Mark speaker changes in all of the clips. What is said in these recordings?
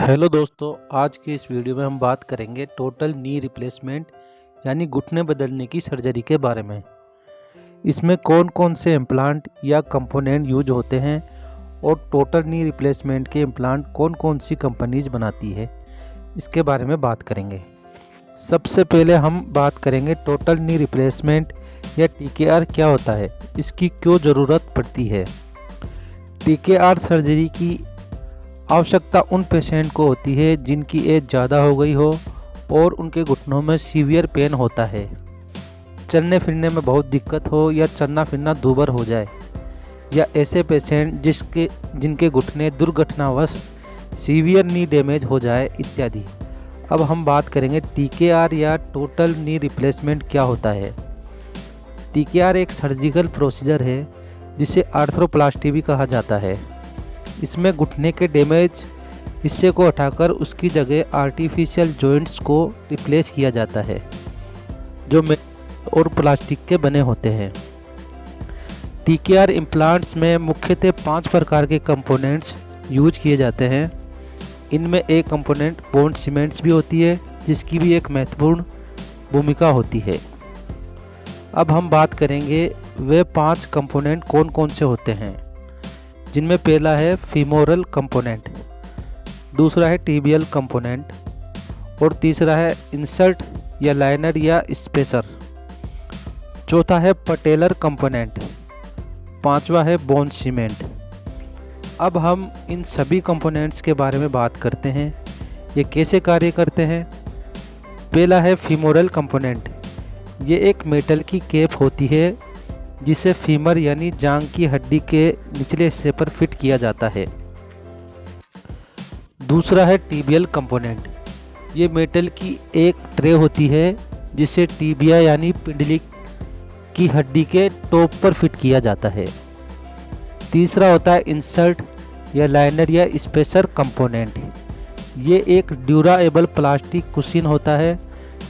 Speaker 1: Hello दोस्तों, आज की इस वीडियो में हम बात करेंगे टोटल नी रिप्लेसमेंट यानी घुटने बदलने की सर्जरी के बारे में। इसमें कौन कौन से इम्प्लांट या कंपोनेंट यूज होते हैं और टोटल नी रिप्लेसमेंट के इम्प्लांट कौन कौन सी कंपनीज बनाती है, इसके बारे में बात करेंगे। सबसे पहले हम बात करेंगे टोटल नी रिप्लेसमेंट या TKR क्या होता है, इसकी क्यों ज़रूरत पड़ती है। TKR सर्जरी की आवश्यकता उन पेशेंट को होती है जिनकी एज ज़्यादा हो गई हो और उनके घुटनों में सीवियर पेन होता है, चलने फिरने में बहुत दिक्कत हो या चलना फिरना दूभर हो जाए, या ऐसे पेशेंट जिनके घुटने दुर्घटनावश सीवियर नी डैमेज हो जाए इत्यादि। अब हम बात करेंगे TKR या टोटल नी रिप्लेसमेंट क्या होता है। TKR एक सर्जिकल प्रोसीजर है जिसे आर्थ्रोप्लास्टी भी कहा जाता है। इसमें घुटने के डैमेज हिस्से को हटाकर उसकी जगह आर्टिफिशियल जॉइंट्स को रिप्लेस किया जाता है जो मेटल और प्लास्टिक के बने होते हैं। TKR इम्प्लांट्स में मुख्यतः 5 प्रकार के कंपोनेंट्स यूज किए जाते हैं। इनमें एक कंपोनेंट बॉन्ड सीमेंट्स भी होती है जिसकी भी एक महत्वपूर्ण भूमिका होती है। अब हम बात करेंगे वे 5 कंपोनेंट कौन कौन से होते हैं, जिनमें पहला है फीमोरल कंपोनेंट, दूसरा है टीबियल कंपोनेंट और तीसरा है इंसर्ट या लाइनर या स्पेसर, चौथा है पटेलर कंपोनेंट, पांचवा है बोन सीमेंट। अब हम इन सभी कंपोनेंट्स के बारे में बात करते हैं, ये कैसे कार्य करते हैं। पहला है फीमोरल कंपोनेंट। ये एक मेटल की कैप होती है जिसे फीमर यानी जांघ की हड्डी के निचले हिस्से पर फिट किया जाता है। दूसरा है टीबियल कंपोनेंट। ये मेटल की एक ट्रे होती है जिसे टीबिया यानी पिंडली की हड्डी के टॉप पर फिट किया जाता है। तीसरा होता है इंसर्ट या लाइनर या स्पेसर कंपोनेंट। ये एक ड्यूराएबल प्लास्टिक कुशन होता है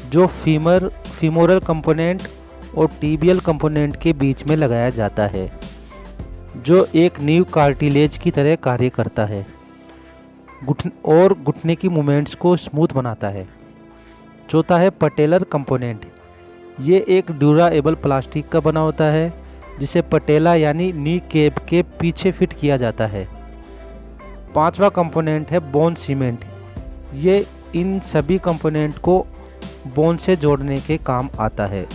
Speaker 1: जो फीमोरल कंपोनेंट और टीबियल कंपोनेंट के बीच में लगाया जाता है, जो एक नीव कार्टिलेज की तरह कार्य करता है और घुटने की मूवमेंट्स को स्मूथ बनाता है। चौथा है पटेलर कंपोनेंट। ये एक ड्यूराएबल प्लास्टिक का बना होता है जिसे पटेला यानी नी कैप के पीछे फिट किया जाता है। पांचवा कंपोनेंट है बोन सीमेंट। ये इन सभी कंपोनेंट को बोन से जोड़ने के काम आता है।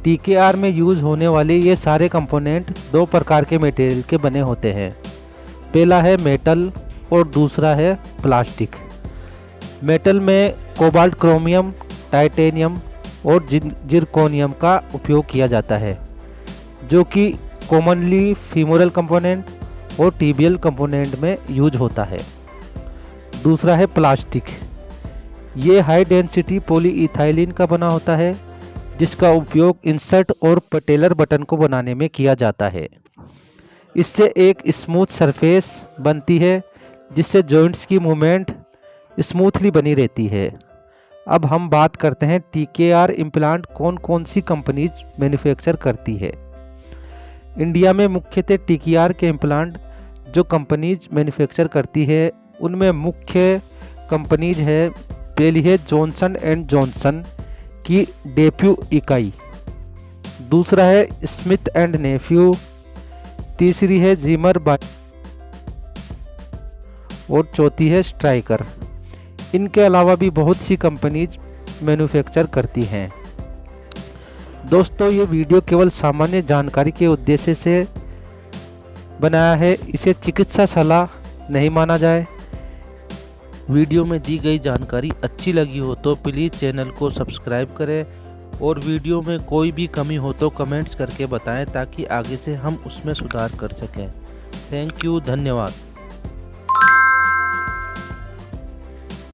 Speaker 1: TKR में यूज होने वाले ये सारे कंपोनेंट 2 प्रकार के मटेरियल के बने होते हैं। पहला है मेटल और दूसरा है प्लास्टिक। मेटल में कोबाल्ट, क्रोमियम, टाइटेनियम और जिरकोनियम का उपयोग किया जाता है, जो कि कॉमनली फीमोरल कंपोनेंट और टीबियल कंपोनेंट में यूज होता है। दूसरा है प्लास्टिक। ये हाई डेंसिटी पॉलीइथाइलिन का बना होता है जिसका उपयोग इंसर्ट और पटेलर बटन को बनाने में किया जाता है। इससे एक स्मूथ सरफेस बनती है जिससे जॉइंट्स की मूवमेंट स्मूथली बनी रहती है। अब हम बात करते हैं TKR इम्प्लांट कौन कौन सी कंपनीज मैन्युफैक्चर करती है। इंडिया में मुख्यतः TKR के इम्प्लांट जो कंपनीज मैन्युफैक्चर करती है उनमें मुख्य कंपनीज है, पहली है जॉनसन एंड जॉनसन की डेप्यू इकाई, दूसरा है स्मिथ एंड नेफ्यू, तीसरी है जिमर बाय और चौथी है स्ट्राइकर। इनके अलावा भी बहुत सी कंपनीज मैन्युफैक्चर करती हैं। दोस्तों, ये वीडियो केवल सामान्य जानकारी के उद्देश्य से बनाया है, इसे चिकित्सा सलाह नहीं माना जाए। वीडियो में दी गई जानकारी अच्छी लगी हो तो प्लीज़ चैनल को सब्सक्राइब करें और वीडियो में कोई भी कमी हो तो कमेंट्स करके बताएं ताकि आगे से हम उसमें सुधार कर सकें। थैंक यू, धन्यवाद।